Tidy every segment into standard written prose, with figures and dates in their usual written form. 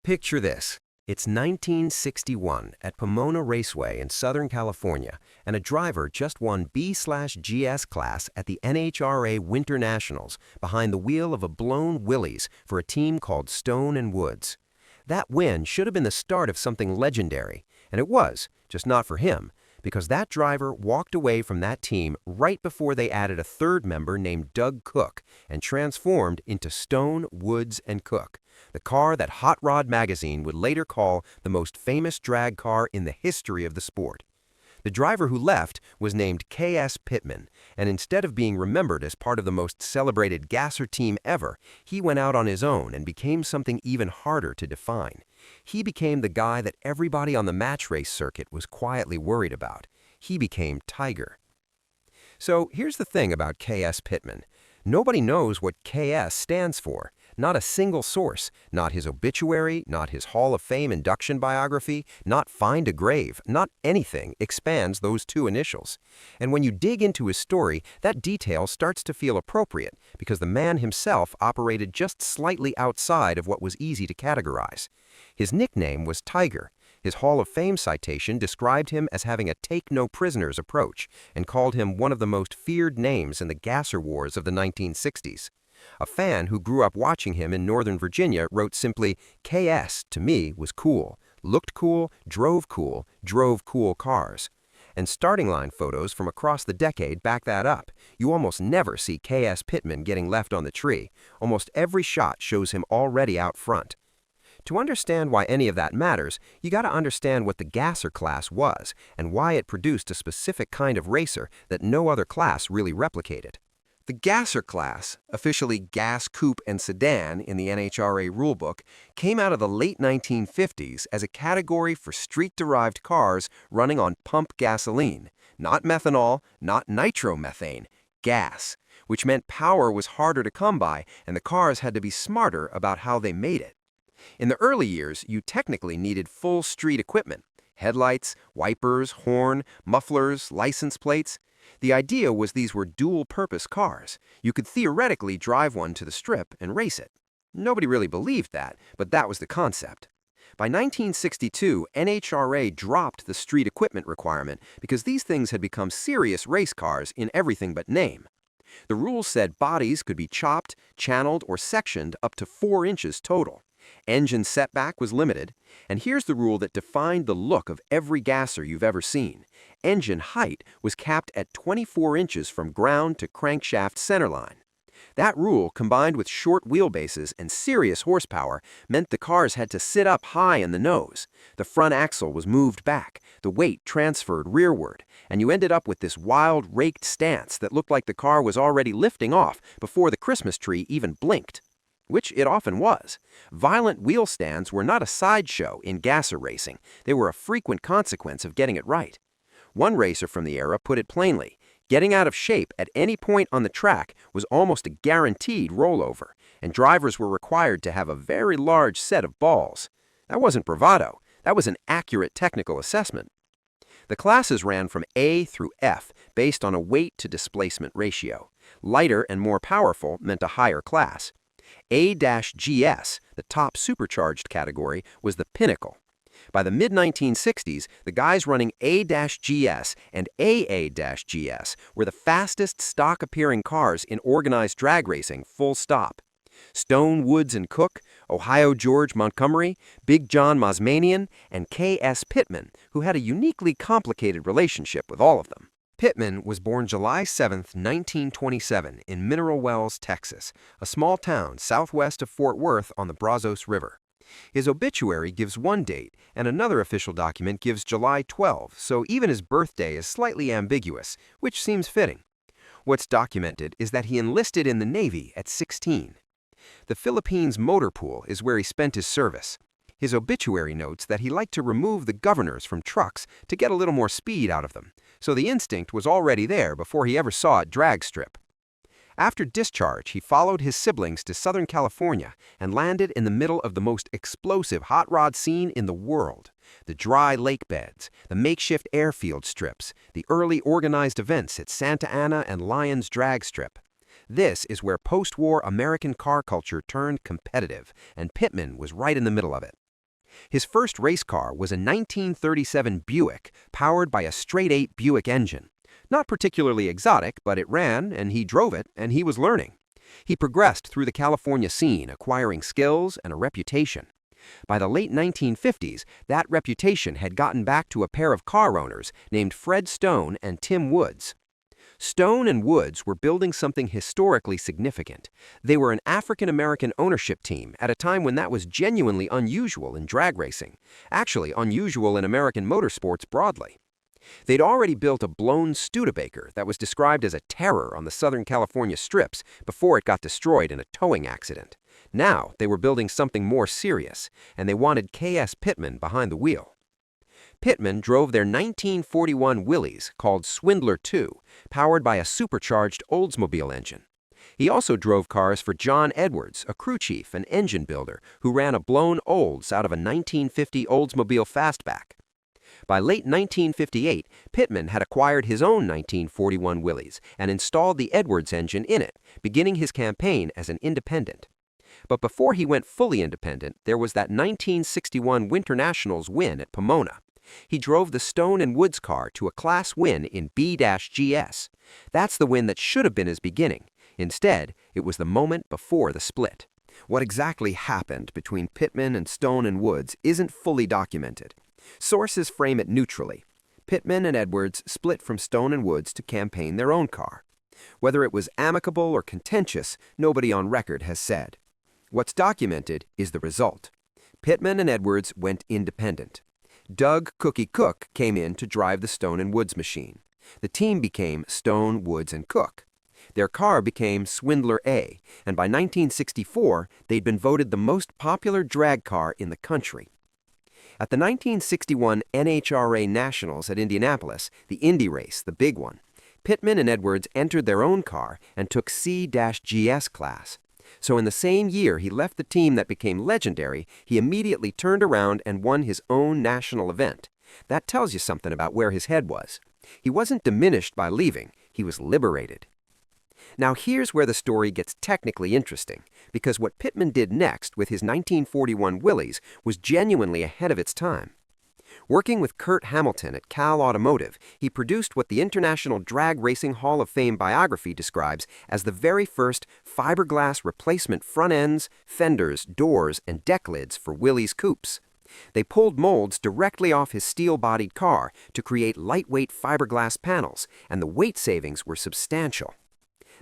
Picture this. It's 1961 at Pomona Raceway in Southern California, and a driver just won B/GS class at the NHRA Winter Nationals behind the wheel of a blown Willys for a team called Stone and Woods. That win should have been the start of something legendary, and it was, just not for him, because that driver walked away from that team right before they added a third member named Doug Cook and transformed into Stone, Woods, and Cook, the car that Hot Rod magazine would later call the most famous drag car in the history of the sport. The driver who left was named K.S. Pittman, and instead of being remembered as part of the most celebrated Gasser team ever, he went out on his own and became something even harder to define. He became the guy that everybody on the match race circuit was quietly worried about. He became Tiger. So here's the thing about K.S. Pittman. Nobody knows what K.S. stands for. Not a single source, not his obituary, not his Hall of Fame induction biography, not Find a Grave, not anything expands those two initials. And when you dig into his story, that detail starts to feel appropriate because the man himself operated just slightly outside of what was easy to categorize. His nickname was Tiger. His Hall of Fame citation described him as having a take-no-prisoners approach and called him one of the most feared names in the Gasser Wars of the 1960s. A fan who grew up watching him in Northern Virginia wrote simply, "KS, to me, was cool, looked cool, drove cool cars." And starting line photos from across the decade back that up. You almost never see K.S. Pittman getting left on the tree. Almost every shot shows him already out front. To understand why any of that matters, you got to understand what the Gasser class was and why it produced a specific kind of racer that no other class really replicated. The Gasser class, officially Gas Coupe and Sedan in the NHRA rulebook, came out of the late 1950s as a category for street-derived cars running on pump gasoline, not methanol, not nitromethane, gas, which meant power was harder to come by and the cars had to be smarter about how they made it. In the early years, you technically needed full street equipment: headlights, wipers, horn, mufflers, license plates. The idea was these were dual-purpose cars. You could theoretically drive one to the strip and race it. Nobody really believed that, but that was the concept. By 1962, NHRA dropped the street equipment requirement because these things had become serious race cars in everything but name. The rules said bodies could be chopped, channeled, or sectioned up to 4 inches total. Engine setback was limited, and here's the rule that defined the look of every Gasser you've ever seen. Engine height was capped at 24 inches from ground to crankshaft centerline. That rule, combined with short wheelbases and serious horsepower, meant the cars had to sit up high in the nose. The front axle was moved back, the weight transferred rearward, and you ended up with this wild, raked stance that looked like the car was already lifting off before the Christmas tree even blinked. Which it often was. Violent wheel stands were not a sideshow in Gasser racing. They were a frequent consequence of getting it right. One racer from the era put it plainly: getting out of shape at any point on the track was almost a guaranteed rollover, and drivers were required to have a very large set of balls. That wasn't bravado. That was an accurate technical assessment. The classes ran from A through F based on a weight-to-displacement ratio. Lighter and more powerful meant a higher class. A-GS, the top supercharged category, was the pinnacle. By the mid-1960s, the guys running A-GS and AA-GS were the fastest stock-appearing cars in organized drag racing, full stop. Stone, Woods, and Cook, Ohio George Montgomery, Big John Mazmanian, and K.S. Pittman, who had a uniquely complicated relationship with all of them. Pittman was born July 7, 1927, in Mineral Wells, Texas, a small town southwest of Fort Worth on the Brazos River. His obituary gives one date, and another official document gives July 12, so even his birthday is slightly ambiguous, which seems fitting. What's documented is that he enlisted in the Navy at 16. The Philippines motor pool is where he spent his service. His obituary notes that he liked to remove the governors from trucks to get a little more speed out of them, so the instinct was already there before he ever saw a drag strip. After discharge, he followed his siblings to Southern California and landed in the middle of the most explosive hot rod scene in the world. The dry lake beds, the makeshift airfield strips, the early organized events at Santa Ana and Lyons Drag Strip. This is where post-war American car culture turned competitive, and Pittman was right in the middle of it. His first race car was a 1937 Buick powered by a straight-eight Buick engine. Not particularly exotic, but it ran, and he drove it, and he was learning. He progressed through the California scene, acquiring skills and a reputation. By the late 1950s, that reputation had gotten back to a pair of car owners named Fred Stone and Tim Woods. Stone and Woods were building something historically significant. They were an African-American ownership team at a time when that was genuinely unusual in drag racing, actually unusual in American motorsports broadly. They'd already built a blown Studebaker that was described as a terror on the Southern California strips before it got destroyed in a towing accident. Now they were building something more serious, and they wanted K.S. Pittman behind the wheel. Pittman drove their 1941 Willys, called Swindler II, powered by a supercharged Oldsmobile engine. He also drove cars for John Edwards, a crew chief and engine builder who ran a blown Olds out of a 1950 Oldsmobile Fastback. By late 1958, Pittman had acquired his own 1941 Willys and installed the Edwards engine in it, beginning his campaign as an independent. But before he went fully independent, there was that 1961 Winter Nationals win at Pomona. He drove the Stone and Woods car to a class win in B-GS. That's the win that should have been his beginning. Instead, it was the moment before the split. What exactly happened between Pittman and Stone and Woods isn't fully documented. Sources frame it neutrally. Pittman and Edwards split from Stone and Woods to campaign their own car. Whether it was amicable or contentious, nobody on record has said. What's documented is the result. Pittman and Edwards went independent. Doug Cookie Cook came in to drive the Stone and Woods machine. The team became Stone, Woods, and Cook. Their car became Swindler A, and by 1964, they'd been voted the most popular drag car in the country. At the 1961 NHRA Nationals at Indianapolis, the Indy race, the big one, Pittman and Edwards entered their own car and took C-GS class. So in the same year he left the team that became legendary, he immediately turned around and won his own national event. That tells you something about where his head was. He wasn't diminished by leaving, he was liberated. Now here's where the story gets technically interesting, because what Pittman did next with his 1941 Willys was genuinely ahead of its time. Working with Kurt Hamilton at Cal Automotive, he produced what the International Drag Racing Hall of Fame biography describes as the very first fiberglass replacement front ends, fenders, doors, and deck lids for Willys Coupes. They pulled molds directly off his steel-bodied car to create lightweight fiberglass panels, and the weight savings were substantial.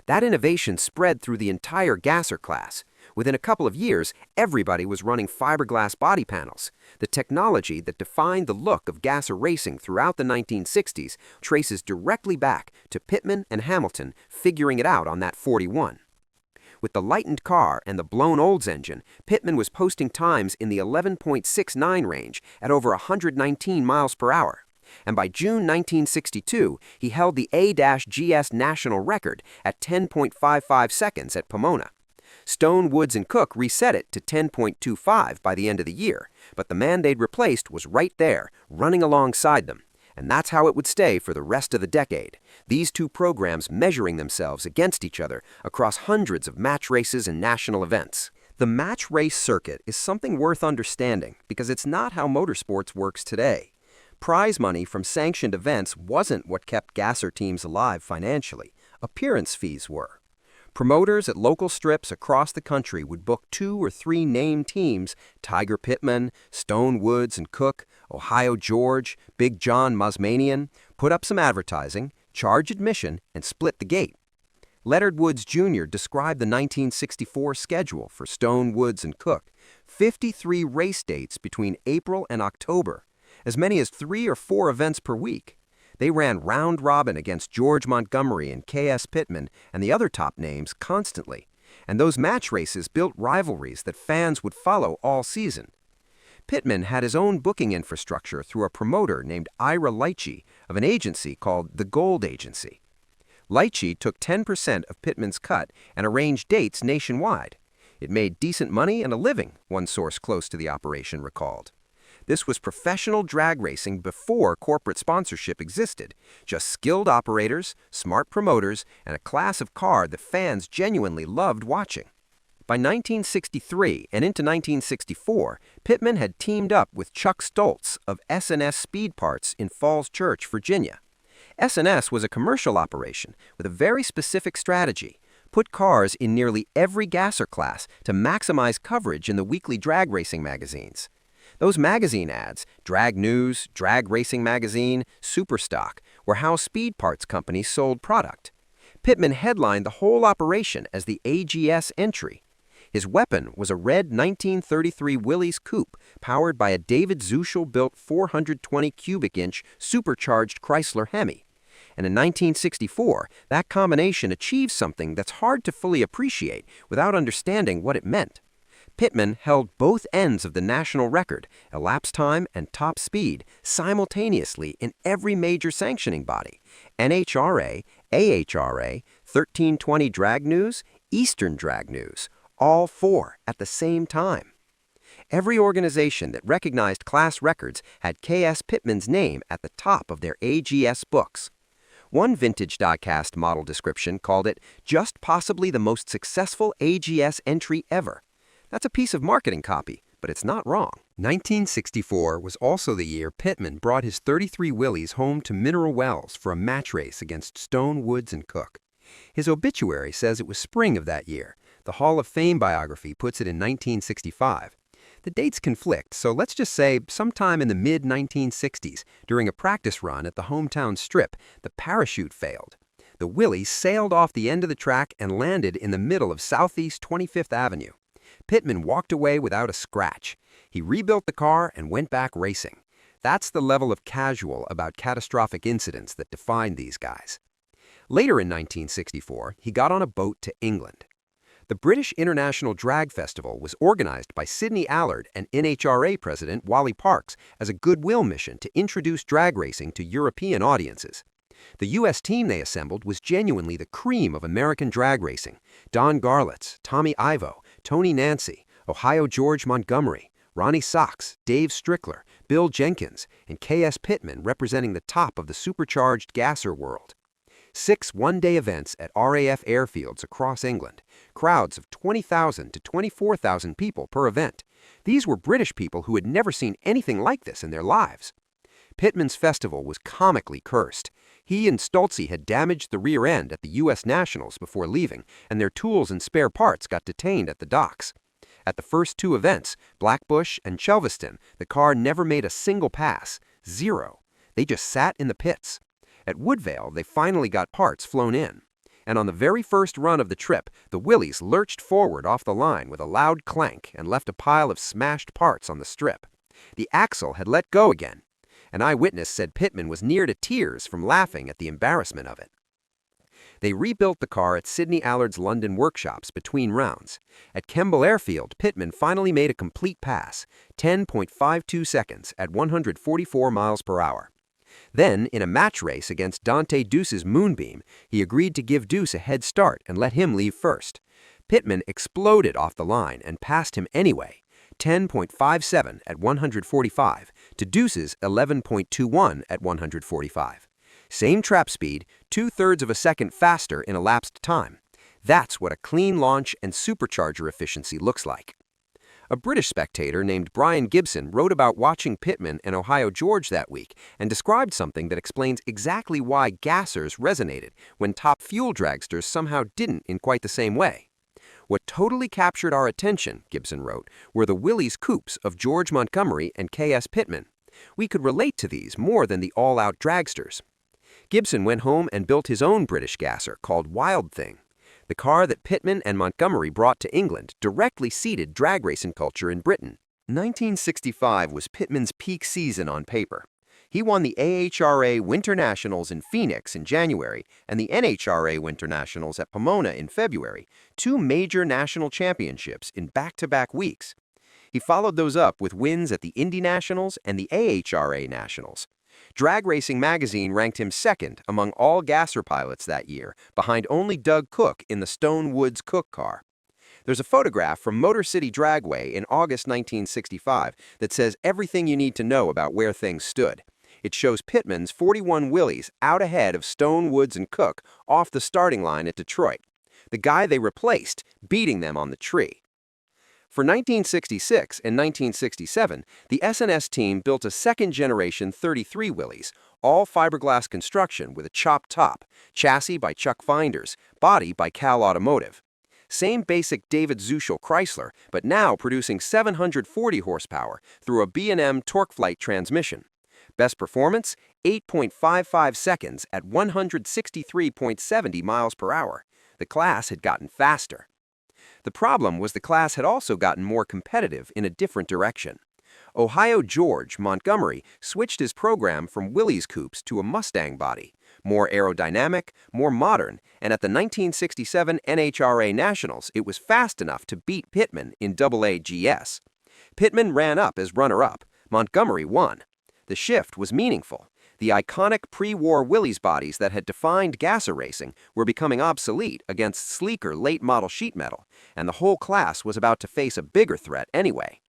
That innovation spread through the entire Gasser class. Within a couple of years, everybody was running fiberglass body panels. The technology that defined the look of Gasser racing throughout the 1960s traces directly back to Pittman and Hamilton figuring it out on that 41. With the lightened car and the blown Olds engine, Pittman was posting times in the 11.69 range at over 119 miles per hour. And by June 1962, he held the A-GS national record at 10.55 seconds at Pomona. Stone, Woods, and Cook reset it to 10.25 by the end of the year, but the man they'd replaced was right there, running alongside them. And that's how it would stay for the rest of the decade, these two programs measuring themselves against each other across hundreds of match races and national events. The match race circuit is something worth understanding because it's not how motorsports works today. Prize money from sanctioned events wasn't what kept Gasser teams alive financially. Appearance fees were. Promoters at local strips across the country would book 2 or 3 named teams, Tiger Pittman, Stone, Woods, and Cook, Ohio George, Big John Mazmanian, put up some advertising, charge admission, and split the gate. Leonard Woods Jr. described the 1964 schedule for Stone, Woods, and Cook. 53 race dates between April and October. As many as 3 or 4 events per week. They ran round-robin against George Montgomery and K.S. Pittman and the other top names constantly, and those match races built rivalries that fans would follow all season. Pittman had his own booking infrastructure through a promoter named Ira Leitchie of an agency called the Gold Agency. Leitchie took 10% of Pittman's cut and arranged dates nationwide. It made decent money and a living, one source close to the operation recalled. This was professional drag racing before corporate sponsorship existed, just skilled operators, smart promoters, and a class of car that fans genuinely loved watching. By 1963 and into 1964, Pittman had teamed up with Chuck Stoltz of S&S Speed Parts in Falls Church, Virginia. S&S was a commercial operation with a very specific strategy: put cars in nearly every Gasser class to maximize coverage in the weekly drag racing magazines. Those magazine ads, Drag News, Drag Racing Magazine, Superstock, were how speed parts companies sold product. Pittman headlined the whole operation as the AGS entry. His weapon was a red 1933 Willys Coupe powered by a David Zuschel-built 420 cubic inch supercharged Chrysler Hemi. And in 1964, that combination achieved something that's hard to fully appreciate without understanding what it meant. Pittman held both ends of the national record, elapsed time and top speed, simultaneously in every major sanctioning body: NHRA, AHRA, 1320 Drag News, Eastern Drag News, all four at the same time. Every organization that recognized class records had K.S. Pittman's name at the top of their AGS books. One vintage diecast model description called it just possibly the most successful AGS entry ever. That's a piece of marketing copy, but it's not wrong. 1964 was also the year Pittman brought his 33 Willys home to Mineral Wells for a match race against Stone, Woods, and Cook. His obituary says it was spring of that year. The Hall of Fame biography puts it in 1965. The dates conflict, so let's just say sometime in the mid-1960s, during a practice run at the hometown strip, the parachute failed. The Willys sailed off the end of the track and landed in the middle of Southeast 25th Avenue. Pittman walked away without a scratch. He rebuilt the car and went back racing. That's the level of casual about catastrophic incidents that defined these guys. Later in 1964, he got on a boat to England. The British International Drag Festival was organized by Sidney Allard and NHRA President Wally Parks as a goodwill mission to introduce drag racing to European audiences. The U.S. team they assembled was genuinely the cream of American drag racing: Don Garlitz, Tommy Ivo, Tony Nancy, Ohio George Montgomery, Ronnie Sachs, Dave Strickler, Bill Jenkins, and K.S. Pittman representing the top of the supercharged Gasser world. 6 one-day events at RAF airfields across England, crowds of 20,000 to 24,000 people per event. These were British people who had never seen anything like this in their lives. Pittman's festival was comically cursed. He and Stoltze had damaged the rear end at the U.S. Nationals before leaving, and their tools and spare parts got detained at the docks. At the first 2 events, Blackbush and Chelveston, the car never made a single pass. 0. They just sat in the pits. At Woodvale, they finally got parts flown in. And on the very first run of the trip, the Willys lurched forward off the line with a loud clank and left a pile of smashed parts on the strip. The axle had let go again. An eyewitness said Pittman was near to tears from laughing at the embarrassment of it. They rebuilt the car at Sidney Allard's London workshops between rounds. At Kemble Airfield, Pittman finally made a complete pass, 10.52 seconds at 144 miles per hour. Then, in a match race against Dante Deuce's Moonbeam, he agreed to give Deuce a head start and let him leave first. Pittman exploded off the line and passed him anyway, 10.57 at 145 to Deuce's 11.21 at 145. Same trap speed, 2/3 of a second faster in elapsed time. That's what a clean launch and supercharger efficiency looks like. A British spectator named Brian Gibson wrote about watching Pittman and Ohio George that week and described something that explains exactly why Gassers resonated when top fuel dragsters somehow didn't in quite the same way. What totally captured our attention, Gibson wrote, were the Willys Coupes of George Montgomery and K.S. Pittman. We could relate to these more than the all-out dragsters. Gibson went home and built his own British Gasser called Wild Thing. The car that Pittman and Montgomery brought to England directly seeded drag racing culture in Britain. 1965 was Pittman's peak season on paper. He won the AHRA Winter Nationals in Phoenix in January and the NHRA Winter Nationals at Pomona in February, 2 major national championships in back-to-back weeks. He followed those up with wins at the Indy Nationals and the AHRA Nationals. Drag Racing magazine ranked him second among all Gasser pilots that year, behind only Doug Cook in the Stone Woods Cook car. There's a photograph from Motor City Dragway in August 1965 that says everything you need to know about where things stood. It shows Pittman's 41 Willys out ahead of Stone, Woods, and Cook off the starting line at Detroit. The guy they replaced beating them on the tree. For 1966 and 1967, the S&S team built a second-generation 33 Willys, all fiberglass construction with a chopped top, chassis by Chuck Finders, body by Cal Automotive. Same basic David Zuschel Chrysler, but now producing 740 horsepower through a B&M TorqueFlite transmission. Best performance, 8.55 seconds at 163.70 miles per hour. The class had gotten faster. The problem was the class had also gotten more competitive in a different direction. Ohio George Montgomery switched his program from Willys Coupes to a Mustang body, more aerodynamic, more modern, and at the 1967 NHRA Nationals, it was fast enough to beat Pittman in AA GS. Pittman ran up as runner-up. Montgomery won. The shift was meaningful. The iconic pre-war Willys bodies that had defined Gasser racing were becoming obsolete against sleeker late-model sheet metal, and the whole class was about to face a bigger threat anyway.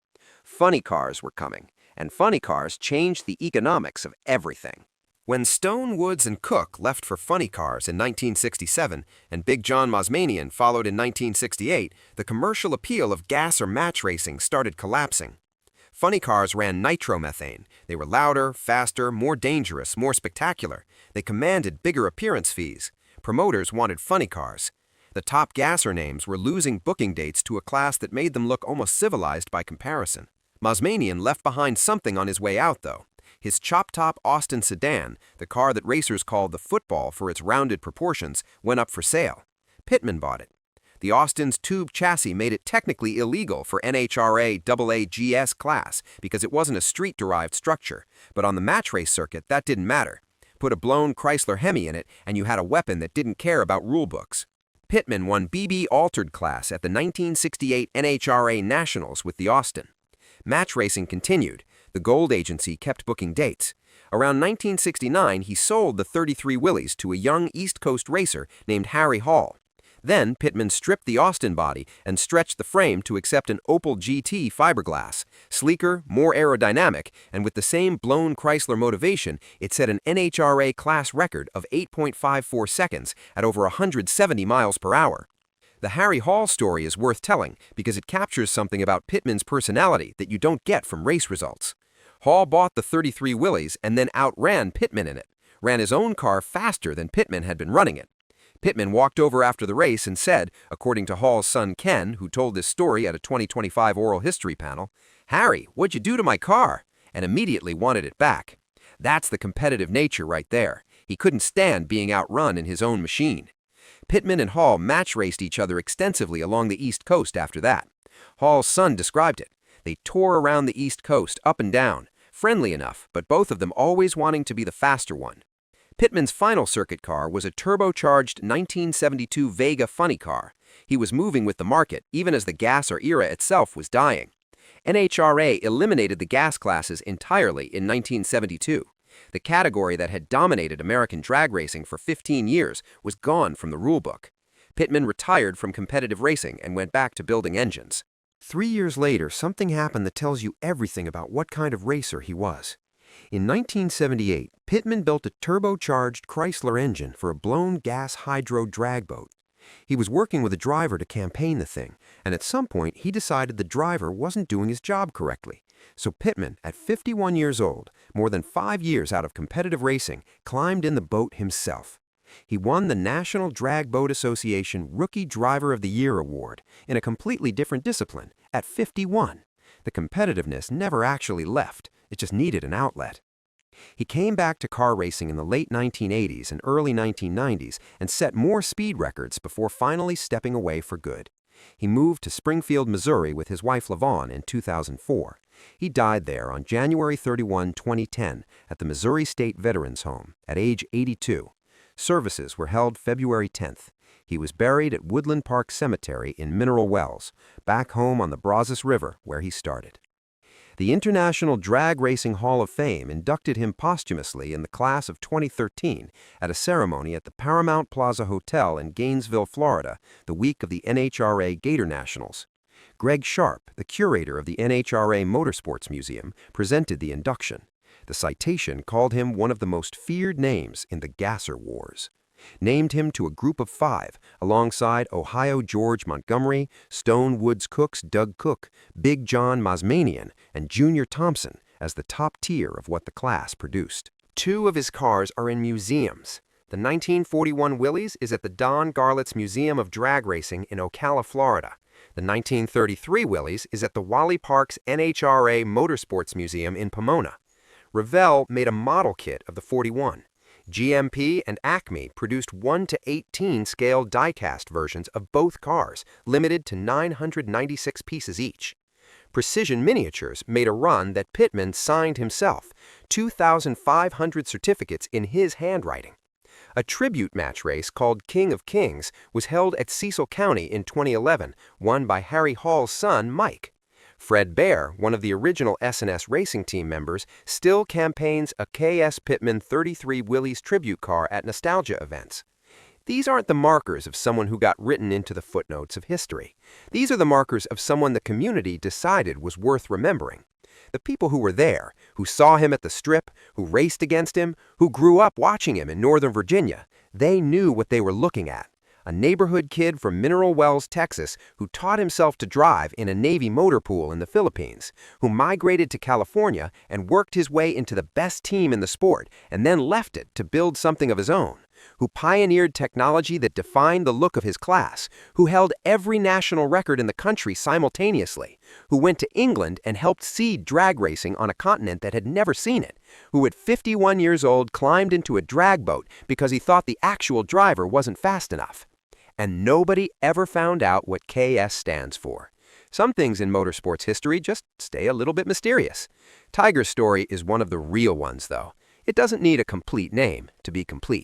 Funny cars were coming, and funny cars changed the economics of everything. When Stone, Woods, and Cook left for funny cars in 1967 and Big John Mazmanian followed in 1968, the commercial appeal of Gasser match racing started collapsing. Funny cars ran nitromethane. They were louder, faster, more dangerous, more spectacular. They commanded bigger appearance fees. Promoters wanted funny cars. The top Gasser names were losing booking dates to a class that made them look almost civilized by comparison. Mazmanian left behind something on his way out, though. His chop-top Austin sedan, the car that racers called the football for its rounded proportions, went up for sale. Pittman bought it. The Austin's tube chassis made it technically illegal for NHRA AA GS class because it wasn't a street-derived structure, but on the match race circuit that didn't matter. Put a blown Chrysler Hemi in it and you had a weapon that didn't care about rulebooks. Pittman won BB Altered class at the 1968 NHRA Nationals with the Austin. Match racing continued. The Gold Agency kept booking dates. Around 1969, he sold the 33 Willys to a young East Coast racer named Harry Hall. Then Pittman stripped the Austin body and stretched the frame to accept an Opel GT fiberglass. Sleeker, more aerodynamic, and with the same blown Chrysler motivation, it set an NHRA class record of 8.54 seconds at over 170 miles per hour. The Harry Hall story is worth telling because it captures something about Pittman's personality that you don't get from race results. Hall bought the 33 Willys and then outran Pittman in it, ran his own car faster than Pittman had been running it. Pittman walked over after the race and said, according to Hall's son Ken, who told this story at a 2025 oral history panel, "Harry, what'd you do to my car?" and immediately wanted it back. That's the competitive nature right there. He couldn't stand being outrun in his own machine. Pittman and Hall match raced each other extensively along the East Coast after that. Hall's son described it. They tore around the East Coast up and down, friendly enough, but both of them always wanting to be the faster one. Pittman's final circuit car was a turbocharged 1972 Vega funny car. He was moving with the market, even as the Gasser era itself was dying. NHRA eliminated the gas classes entirely in 1972. The category that had dominated American drag racing for 15 years was gone from the rulebook. Pittman retired from competitive racing and went back to building engines. 3 years later, something happened that tells you everything about what kind of racer he was. In 1978, Pittman built a turbocharged Chrysler engine for a blown gas hydro drag boat. He was working with a driver to campaign the thing, and at some point he decided the driver wasn't doing his job correctly. So Pittman, at 51 years old, more than 5 years out of competitive racing, climbed in the boat himself. He won the National Drag Boat Association Rookie Driver of the Year award in a completely different discipline at 51. The competitiveness never actually left. It just needed an outlet. He came back to car racing in the late 1980s and early 1990s and set more speed records before finally stepping away for good. He moved to Springfield, Missouri with his wife LaVon in 2004. He died there on January 31, 2010 at the Missouri State Veterans Home at age 82. Services were held February 10th. He was buried at Woodland Park Cemetery in Mineral Wells, back home on the Brazos River where he started. The International Drag Racing Hall of Fame inducted him posthumously in the class of 2013 at a ceremony at the Paramount Plaza Hotel in Gainesville, Florida, the week of the NHRA Gator Nationals. Greg Sharp, the curator of the NHRA Motorsports Museum, presented the induction. The citation called him one of the most feared names in the Gasser Wars. named him to a group of 5, alongside Ohio George Montgomery, Stone Woods Cook's Doug Cook, Big John Mazmanian, and Junior Thompson as the top tier of what the class produced. 2 of his cars are in museums. The 1941 Willys is at the Don Garlits Museum of Drag Racing in Ocala, Florida. The 1933 Willys is at the Wally Parks NHRA Motorsports Museum in Pomona. Revell made a model kit of the 41. GMP and Acme produced 1 to 18 scale die-cast versions of both cars, limited to 996 pieces each. Precision Miniatures made a run that Pittman signed himself, 2,500 certificates in his handwriting. A tribute match race called King of Kings was held at Cecil County in 2011, won by Harry Hall's son, Mike. Fred Bear, one of the original S&S racing team members, still campaigns a KS Pittman 33 Willys tribute car at nostalgia events. These aren't the markers of someone who got written into the footnotes of history. These are the markers of someone the community decided was worth remembering. The people who were there, who saw him at the Strip, who raced against him, who grew up watching him in Northern Virginia, they knew what they were looking at. A neighborhood kid from Mineral Wells, Texas, who taught himself to drive in a Navy motor pool in the Philippines, who migrated to California and worked his way into the best team in the sport and then left it to build something of his own, who pioneered technology that defined the look of his class, who held every national record in the country simultaneously, who went to England and helped seed drag racing on a continent that had never seen it, who at 51 years old climbed into a drag boat because he thought the actual driver wasn't fast enough. And nobody ever found out what KS stands for. Some things in motorsports history just stay a little bit mysterious. Tiger's story is one of the real ones, though. It doesn't need a complete name to be complete.